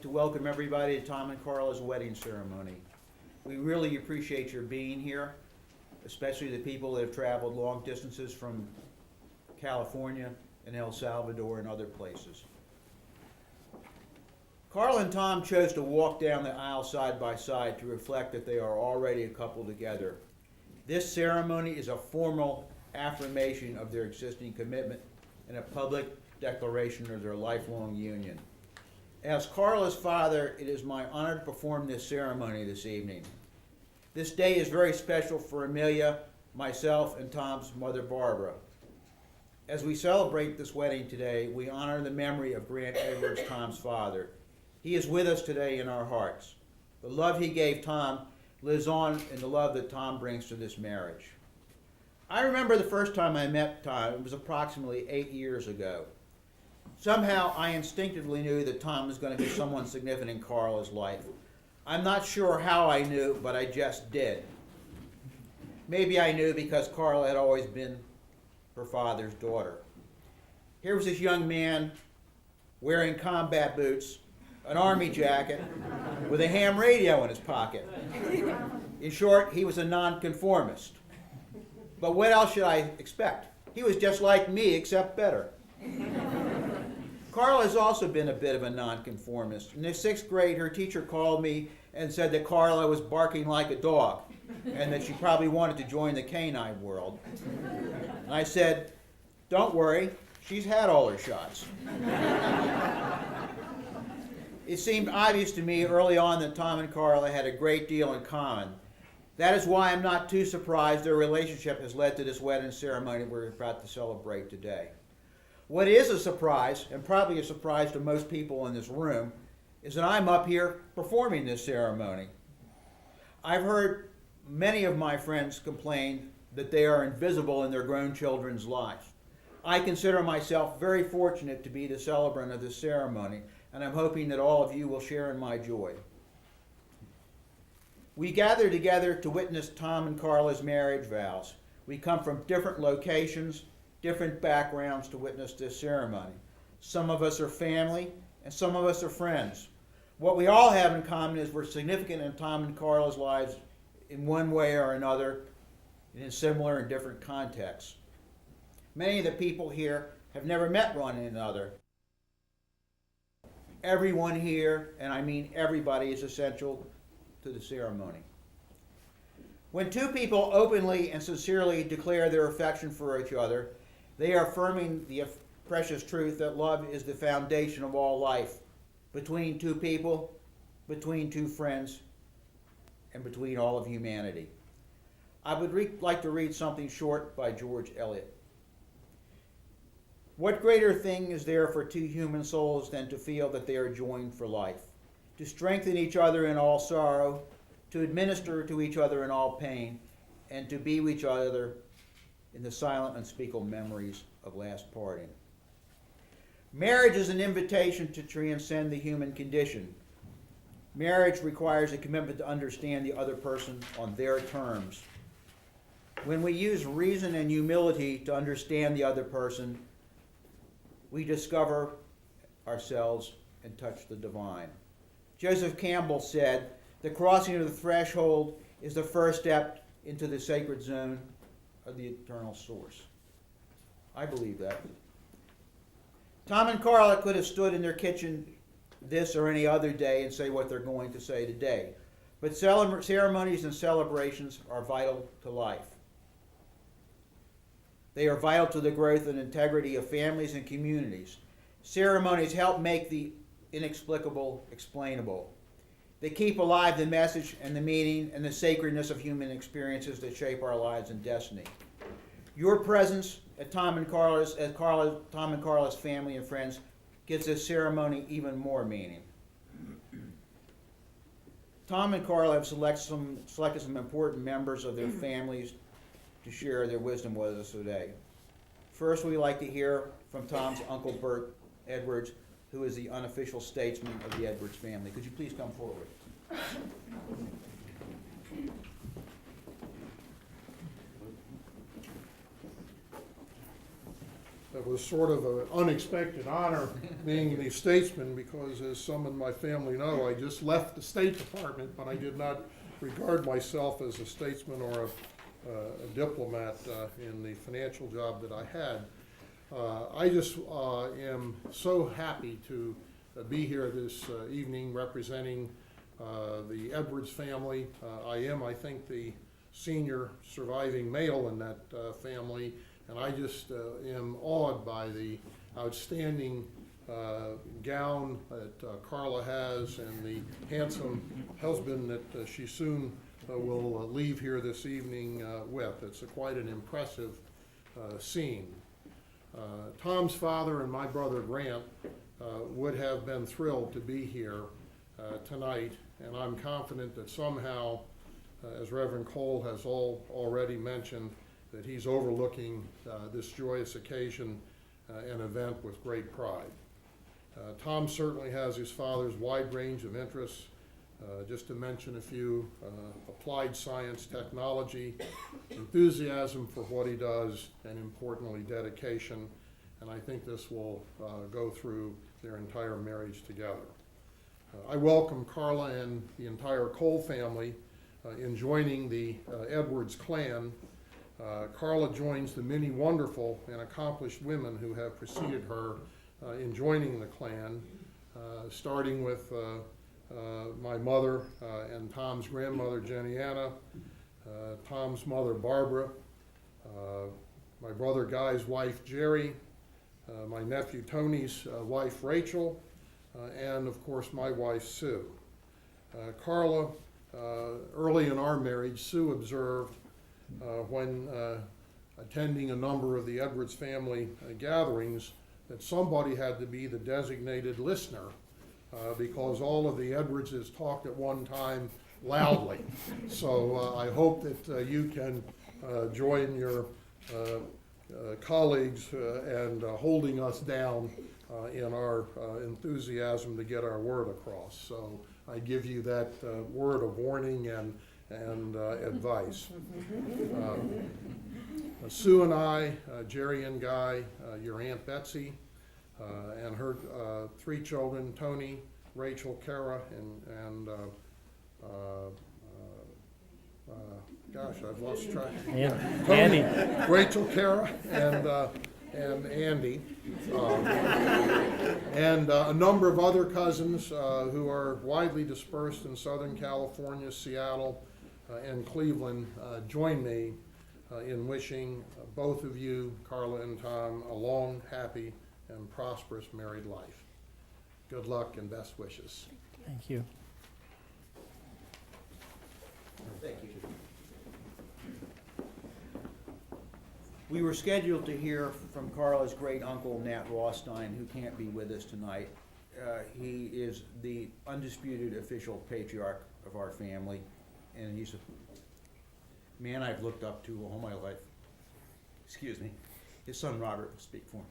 to welcome everybody to Tom and Carla's wedding ceremony. We really appreciate your being here, especially the people that have traveled long distances from California and El Salvador and other places. Carla and Tom chose to walk down the aisle side by side to reflect that they are already a couple together. This ceremony is a formal affirmation of their existing commitment and a public declaration of their lifelong union. As Carla's father, it is my honor to perform this ceremony this evening. This day is very special for Amelia, myself, and Tom's mother, Barbara. As we celebrate this wedding today, we honor the memory of Grant Edwards, Tom's father. He is with us today in our hearts. The love he gave Tom lives on in the love that Tom brings to this marriage. I remember the first time I met Tom. It was approximately 8 years ago. Somehow I instinctively knew that Tom was going to be someone significant in Carla's life. I'm not sure how I knew, but I just did. Maybe I knew because Carla had always been her father's daughter. Here was this young man wearing combat boots, an army jacket, with a ham radio in his pocket. In short, he was a nonconformist. But what else should I expect? He was just like me, except better. Carla has also been a bit of a nonconformist. In the 6th grade, her teacher called me and said that Carla was barking like a dog and that she probably wanted to join the canine world. And I said, "Don't worry, she's had all her shots." It seemed obvious to me early on that Tom and Carla had a great deal in common. That is why I'm not too surprised their relationship has led to this wedding ceremony we're about to celebrate today. What is a surprise, and probably a surprise to most people in this room, is that I'm up here performing this ceremony. I've heard many of my friends complain that they are invisible in their grown children's lives. I consider myself very fortunate to be the celebrant of this ceremony, and I'm hoping that all of you will share in my joy. We gather together to witness Tom and Carla's marriage vows. We come from different locations, different backgrounds to witness this ceremony. Some of us are family, and some of us are friends. What we all have in common is we're significant in Tom and Carla's lives in one way or another, and in similar and different contexts. Many of the people here have never met one another. Everyone here, and I mean everybody, is essential to the ceremony. When two people openly and sincerely declare their affection for each other, they are affirming the precious truth that love is the foundation of all life, between two people, between two friends, and between all of humanity. I would like to read something short by George Eliot. What greater thing is there for two human souls than to feel that they are joined for life, to strengthen each other in all sorrow, to administer to each other in all pain, and to be with each other in the silent, unspeakable memories of last parting. Marriage is an invitation to transcend the human condition. Marriage requires a commitment to understand the other person on their terms. When we use reason and humility to understand the other person, we discover ourselves and touch the divine. Joseph Campbell said, "The crossing of the threshold is the first step into the sacred zone of the eternal source." I believe that. Tom and Carla could have stood in their kitchen this or any other day and say what they're going to say today. But ceremonies and celebrations are vital to life. They are vital to the growth and integrity of families and communities. Ceremonies help make the inexplicable explainable. They keep alive the message and the meaning and the sacredness of human experiences that shape our lives and destiny. Your presence at Tom and Carla's family and friends gives this ceremony even more meaning. Tom and Carla have selected some important members of their families to share their wisdom with us today. First, we'd like to hear from Tom's Uncle Bert Edwards, who is the unofficial statesman of the Edwards family. Could you please come forward? So we was sort of an unexpected honor being the statesman, because as some in my family know, I just left the State Department, but I did not regard myself as a statesman or a diplomat in the financial job that I had. I just am so happy to be here this evening representing the Edwards family. I am, I think, the senior surviving male in that family, and I just am awed by the outstanding gown that Carla has and the handsome husband that she soon will leave here this evening with. It's quite an impressive scene. Tom's father and my brother Grant would have been thrilled to be here tonight, and I'm confident that somehow, as Reverend Cole has already mentioned, that he's overlooking this joyous occasion and event with great pride. Tom certainly has his father's wide range of interests. Just to mention a few: applied science, technology, enthusiasm for what he does, and importantly, dedication. And I think this will go through their entire marriage together. I welcome Carla and the entire Cole family in joining the Edwards clan. Carla joins the many wonderful and accomplished women who have preceded her in joining the clan, starting with my mother and Tom's grandmother, Jenny Anna, Tom's mother, Barbara, my brother Guy's wife, Jerry, my nephew Tony's wife, Rachel, and of course my wife, Sue. Carla, early in our marriage, Sue observed when attending a number of the Edwards family gatherings that somebody had to be the designated listener because all of the Edwardses talked at one time loudly. So I hope that you can join your colleagues and holding us down in our enthusiasm to get our word across. So I give you that word of warning and advice. Sue and I, Jerry and Guy, your Aunt Betsy, and her three children, Tony, Rachel, Kara, and gosh, I've lost track. Andy. Rachel, Kara, and Andy, and a number of other cousins who are widely dispersed in Southern California, Seattle, and Cleveland, join me in wishing both of you, Carla and Tom, a long, happy, and prosperous married life. Good luck and best wishes. Thank you. Thank you. We were scheduled to hear from Carla's great uncle, Nat Rothstein, who can't be with us tonight. He is the undisputed official patriarch of our family, and he's a man I've looked up to all my life. Excuse me. His son Robert will speak for him.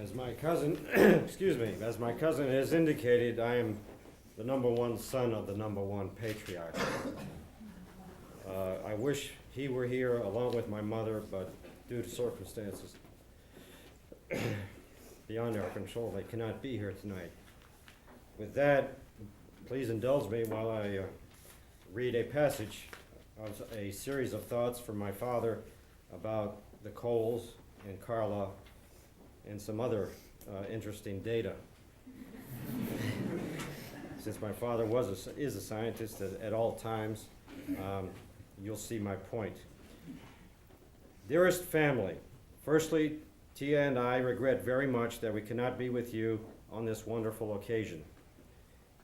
As my cousin, as my cousin has indicated, I am the #1 son of the #1 patriarch. I wish he were here along with my mother, but due to circumstances beyond our control, they cannot be here tonight. With that, please indulge me while I read a passage of a series of thoughts from my father about the Coles and Carla and some other interesting data. Since my father is a scientist at all times, you'll see my point. Dearest family, firstly, Tia and I regret very much that we cannot be with you on this wonderful occasion.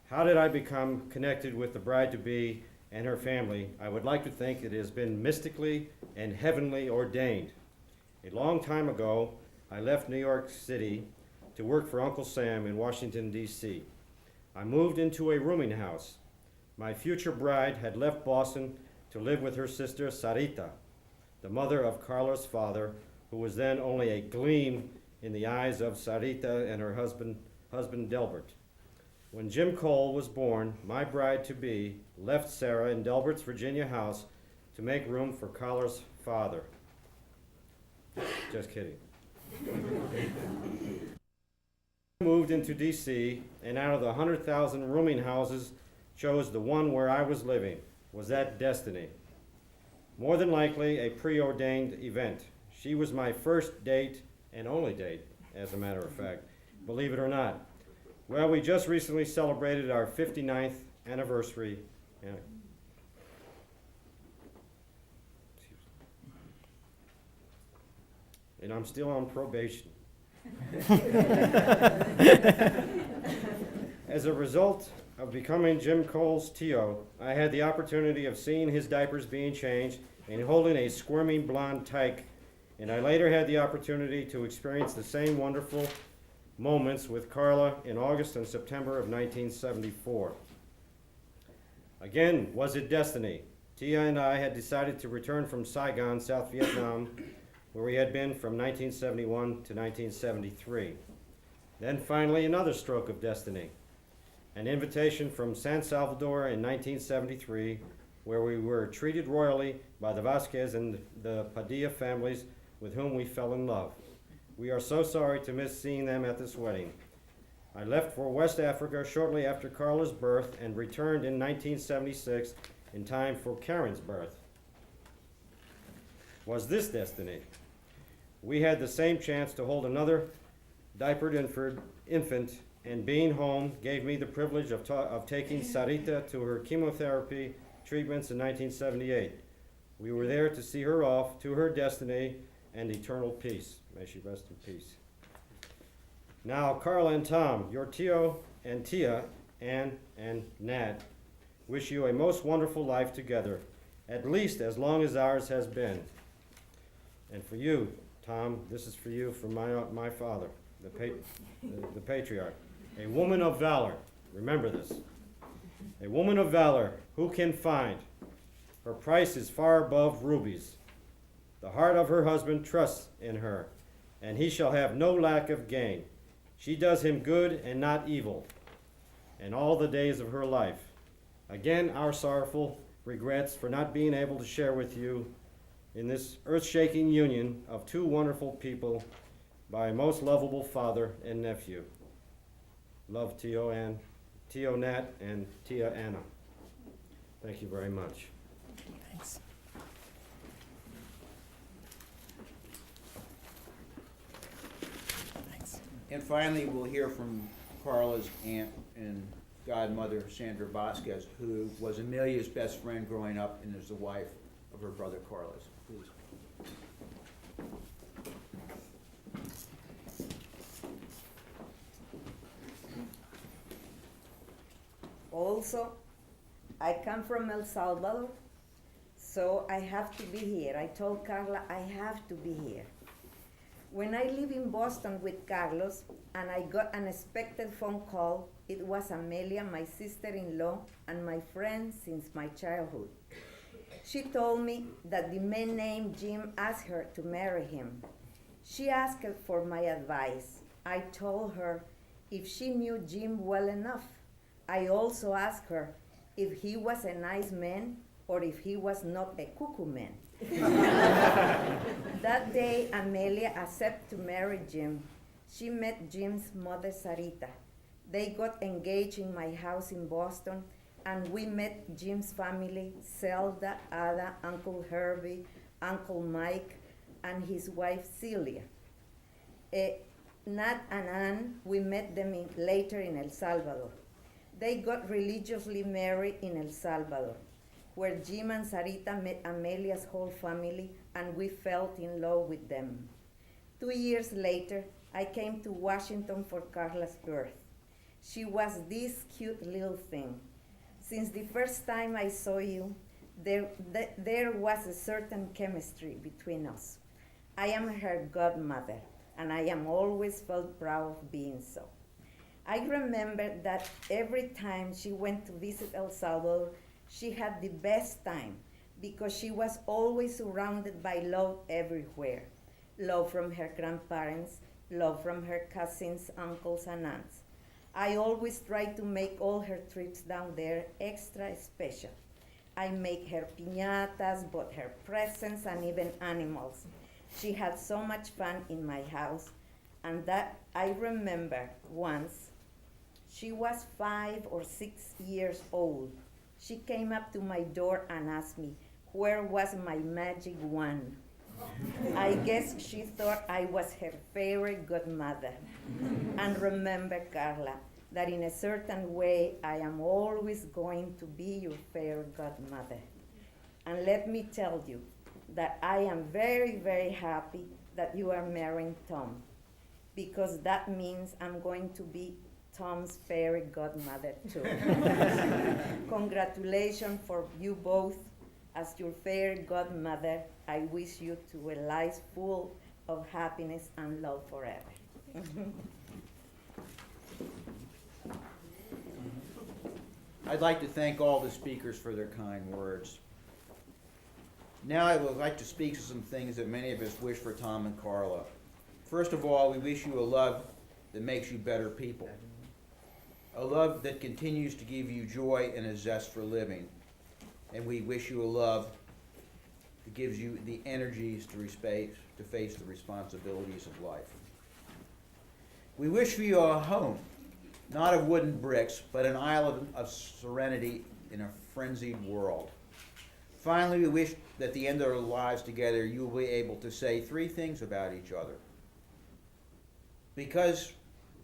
How did I become connected with the bride-to-be and her family? I would like to think it has been mystically and heavenly ordained. A long time ago, I left New York City to work for Uncle Sam in Washington, D.C. I moved into a rooming house. My future bride had left Boston to live with her sister Sarita, the mother of Carla's father, who was then only a gleam in the eyes of Sarita and her husband Delbert. When Jim Cole was born, my bride-to-be left Sarah in Delbert's Virginia house to make room for Carla's father. Just kidding. Moved into D.C., and out of the 100,000 rooming houses, chose the one where I was living. Was that destiny? More than likely, a preordained event. She was my first date, and only date, as a matter of fact, believe it or not. Well, we just recently celebrated our 59th anniversary. And I'm still on probation. As a result of becoming Jim Cole's TO, I had the opportunity of seeing his diapers being changed and holding a squirming blonde tyke, and I later had the opportunity to experience the same wonderful moments with Carla in August and September of 1974. Again, was it destiny? Tia and I had decided to return from Saigon, South Vietnam, where we had been from 1971 to 1973. Then finally, another stroke of destiny. An invitation from San Salvador in 1973, where we were treated royally by the Vasquez and the Padilla families with whom we fell in love. We are so sorry to miss seeing them at this wedding. I left for West Africa shortly after Carla's birth and returned in 1976 in time for Karen's birth. Was this destiny? We had the same chance to hold another diapered infant, and being home gave me the privilege of taking Sarita to her chemotherapy treatments in 1978. We were there to see her off to her destiny and eternal peace. May she rest in peace. Now, Carla and Tom, your Tio and Tia, Ann and Nat, wish you a most wonderful life together, at least as long as ours has been. And for you, Tom, this is for you from my father, the patriarch. A woman of valor, remember this. A woman of valor, who can find? Her price is far above rubies. The heart of her husband trusts in her, and he shall have no lack of gain. She does him good and not evil, and all the days of her life. Again, our sorrowful regrets for not being able to share with you in this earth-shaking union of two wonderful people by a most lovable father and nephew. Love, Tio Nat and Tia Anna. Thank you very much. Thanks. Thanks. And finally, we'll hear from Carla's aunt and godmother, Sandra Vasquez, who was Amelia's best friend growing up and is the wife of her brother Carlos. Please. Also, I come from El Salvador, so I have to be here. I told Carla I have to be here. When I live in Boston with Carlos and I got an unexpected phone call, it was Amelia, my sister-in-law, and my friend since my childhood. She told me that the man named Jim asked her to marry him. She asked for my advice. I told her if she knew Jim well enough. I also asked her if he was a nice man or if he was not a cuckoo man. That day, Amelia accepted to marry Jim. She met Jim's mother, Sarita. They got engaged in my house in Boston, and we met Jim's family, Zelda, Ada, Uncle Herbie, Uncle Mike, and his wife, Celia. Nat and Ann, we met them later in El Salvador. They got religiously married in El Salvador, where Jim and Sarita met Amelia's whole family, and we fell in love with them. 2 years later, I came to Washington for Carla's birth. She was this cute little thing. Since the first time I saw you, there was a certain chemistry between us. I am her godmother, and I am always felt proud of being so. I remember that every time she went to visit El Salvador, she had the best time because she was always surrounded by love everywhere. Love from her grandparents, love from her cousins, uncles, and aunts. I always try to make all her trips down there extra special. I make her piñatas, bought her presents, and even animals. She had so much fun in my house, and that I remember once, she was 5 or 6 years old. She came up to my door and asked me, where was my magic wand? I guess she thought I was her favorite godmother. And remember, Carla, that in a certain way, I am always going to be your favorite godmother. And let me tell you that I am very, very happy that you are marrying Tom, because that means I'm going to be Tom's favorite godmother too. Congratulations for you both. As your favorite godmother, I wish you to a life full of happiness and love forever. I'd like to thank all the speakers for their kind words. Now I would like to speak to some things that many of us wish for Tom and Carla. First of all, we wish you a love that makes you better people. A love that continues to give you joy and a zest for living. And we wish you a love that gives you the energies to face the responsibilities of life. We wish for you a home, not of wooden bricks, but an island of serenity in a frenzied world. Finally, we wish that at the end of our lives together, you will be able to say 3 things about each other. Because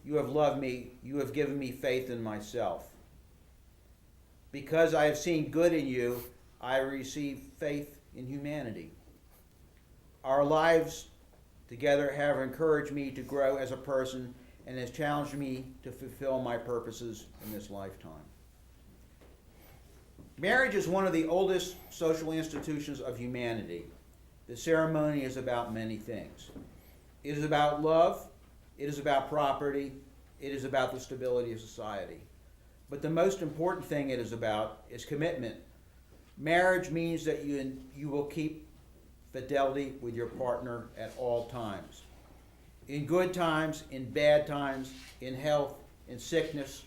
you have loved me, you have given me faith in myself. Because I have seen good in you, I receive faith in humanity. Our lives together have encouraged me to grow as a person and has challenged me to fulfill my purposes in this lifetime. Marriage is one of the oldest social institutions of humanity. The ceremony is about many things. It is about love, it is about property, it is about the stability of society. But the most important thing it is about is commitment. Marriage means that you will keep fidelity with your partner at all times. In good times, in bad times, in health, in sickness,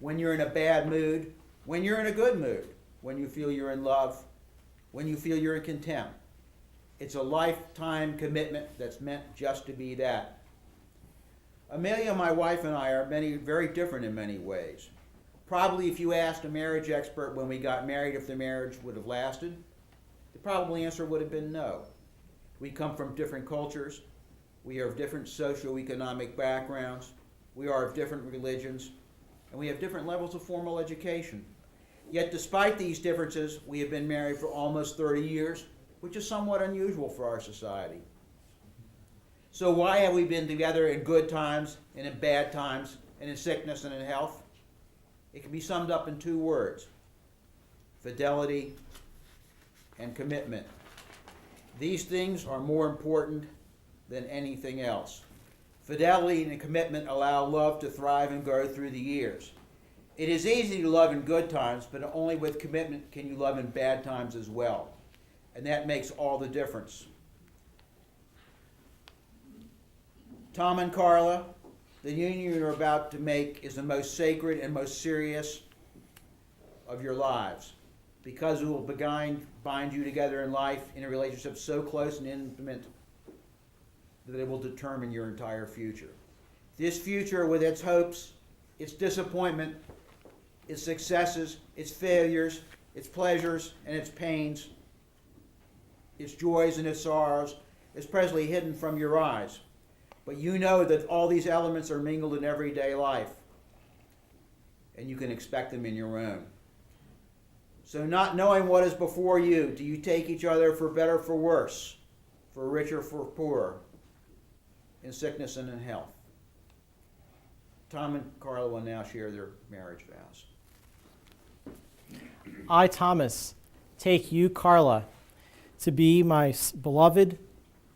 when you're in a bad mood, when you're in a good mood, when you feel you're in love, when you feel you're in contempt. It's a lifetime commitment that's meant just to be that. Amelia, my wife, and I are very different in many ways. Probably if you asked a marriage expert when we got married if the marriage would have lasted, the probable answer would have been no. We come from different cultures. We are of different socioeconomic backgrounds. We are of different religions. And we have different levels of formal education. Yet despite these differences, we have been married for almost 30 years, which is somewhat unusual for our society. So why have we been together in good times and in bad times and in sickness and in health? It can be summed up in 2 words: fidelity and commitment. These things are more important than anything else. Fidelity and commitment allow love to thrive and grow through the years. It is easy to love in good times, but only with commitment can you love in bad times as well. And that makes all the difference. Tom and Carla, the union you're about to make is the most sacred and most serious of your lives, because it will bind you together in life in a relationship so close and intimate that it will determine your entire future. This future, with its hopes, its disappointment, its successes, its failures, its pleasures and its pains, its joys and its sorrows, is presently hidden from your eyes. But you know that all these elements are mingled in everyday life, and you can expect them in your own. So not knowing what is before you, do you take each other for better or for worse, for richer or for poorer, in sickness and in health? Tom and Carla will now share their marriage vows. I, Thomas, take you, Carla, to be my beloved,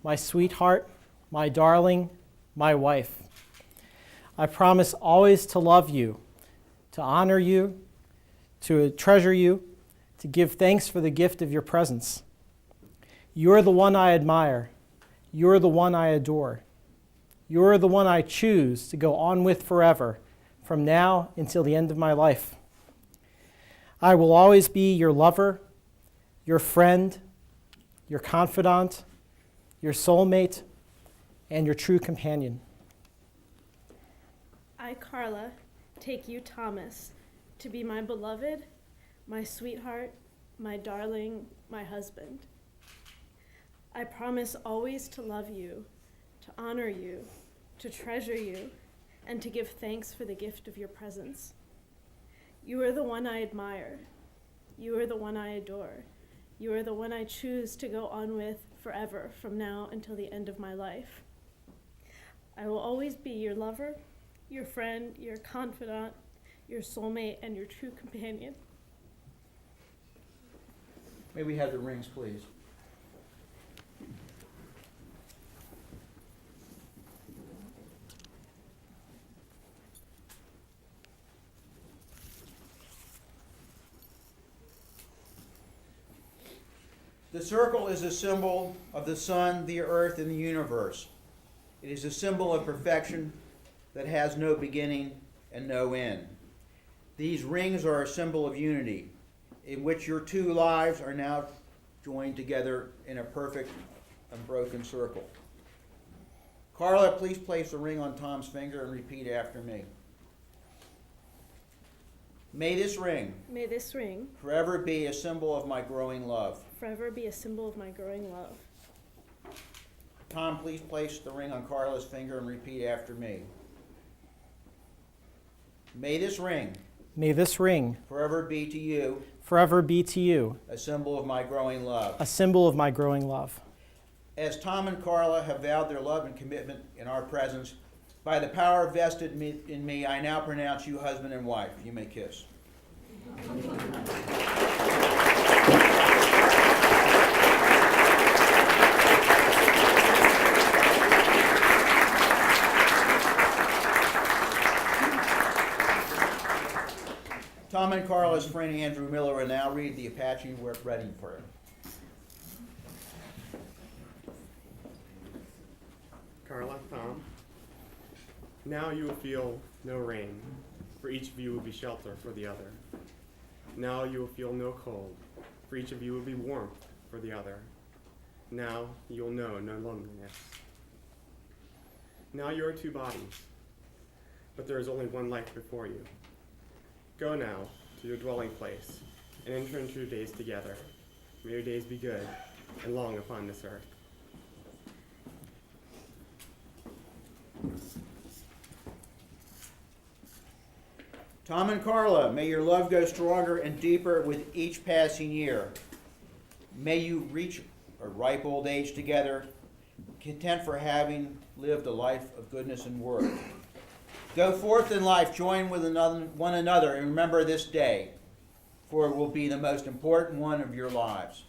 my sweetheart, my darling, my wife. I promise always to love you, to honor you, to treasure you, to give thanks for the gift of your presence. You're the one I admire. You're the one I adore. You're the one I choose to go on with forever, from now until the end of my life. I will always be your lover, your friend, your confidant, your soulmate, and your true companion. I, Carla, take you, Thomas, to be my beloved, my sweetheart, my darling, my husband. I promise always to love you, to honor you, to treasure you, and to give thanks for the gift of your presence. You are the one I admire. You are the one I adore. You are the one I choose to go on with forever from now until the end of my life. I will always be your lover, your friend, your confidant, your soulmate, and your true companion. May we have the rings, please? The circle is a symbol of the sun, the earth, and the universe. It is a symbol of perfection that has no beginning and no end. These rings are a symbol of unity, in which your two lives are now joined together in a perfect, unbroken circle. Carla, please place the ring on Tom's finger and repeat after me. May this ring May this ring forever be a symbol of my growing love. forever be a symbol of my growing love. Tom, please place the ring on Carla's finger and repeat after me. May this ring May this ring forever be to you forever be to you a symbol of my growing love. a symbol of my growing love. As Tom and Carla have vowed their love and commitment in our presence, by the power vested in me, I now pronounce you husband and wife. You may kiss. Tom and Carla's friend Andrew Miller will now read the Apache wedding prayer. Carla, Tom, now you will feel no rain, for each of you will be shelter for the other. Now you will feel no cold, for each of you will be warmth for the other. Now you will know no loneliness. Now you are two bodies, but there is only one life before you. Go now to your dwelling place and enter into your days together. May your days be good and long upon this earth. Tom and Carla, may your love go stronger and deeper with each passing year. May you reach a ripe old age together, content for having lived a life of goodness and worth. Go forth in life, join with one another, and remember this day, for it will be the most important one of your lives.